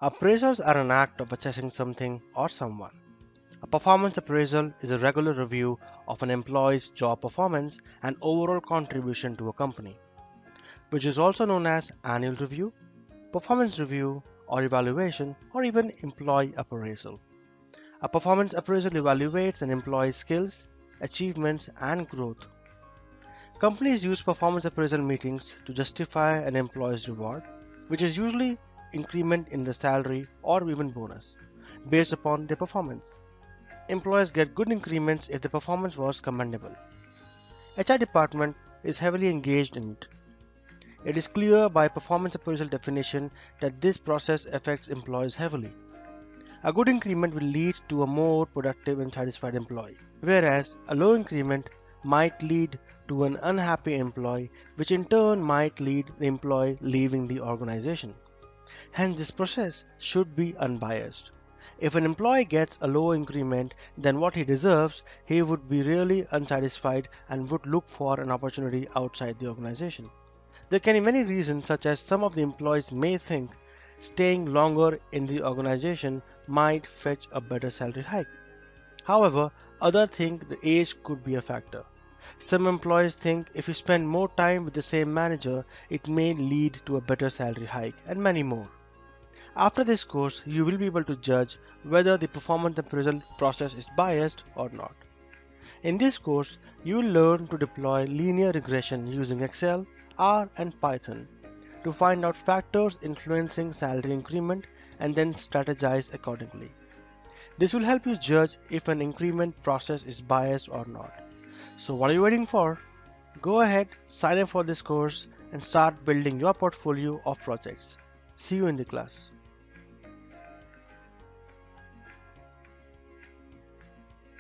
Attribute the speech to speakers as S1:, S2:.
S1: Appraisals are an act of assessing something or someone. A performance appraisal is a regular review of an employee's job performance and overall contribution to a company, which is also known as annual review, performance review, or evaluation, or even employee appraisal. A performance appraisal evaluates an employee's skills, achievements, and growth. Companies use performance appraisal meetings to justify an employee's reward, which is usually increment in the salary or even bonus, based upon their performance. Employees get good increments if the performance was commendable. HR department is heavily engaged in it. It is clear by performance appraisal definition that this process affects employees heavily. A good increment will lead to a more productive and satisfied employee, whereas a low increment might lead to an unhappy employee, which in turn might lead the employee leaving the organization. Hence, this process should be unbiased. If an employee gets a low increment than what he deserves, he would be really unsatisfied and would look for an opportunity outside the organization. There can be many reasons, such as some of the employees may think staying longer in the organization might fetch a better salary hike. However, others think the age could be a factor. Some employees think if you spend more time with the same manager, it may lead to a better salary hike, and many more. After this course, you will be able to judge whether the performance appraisal process is biased or not. In this course, you will learn to deploy linear regression using Excel, R, and Python to find out factors influencing salary increment and then strategize accordingly. This will help you judge if an increment process is biased or not. So what are you waiting for? Go ahead, sign up for this course and start building your portfolio of projects. See you in the class.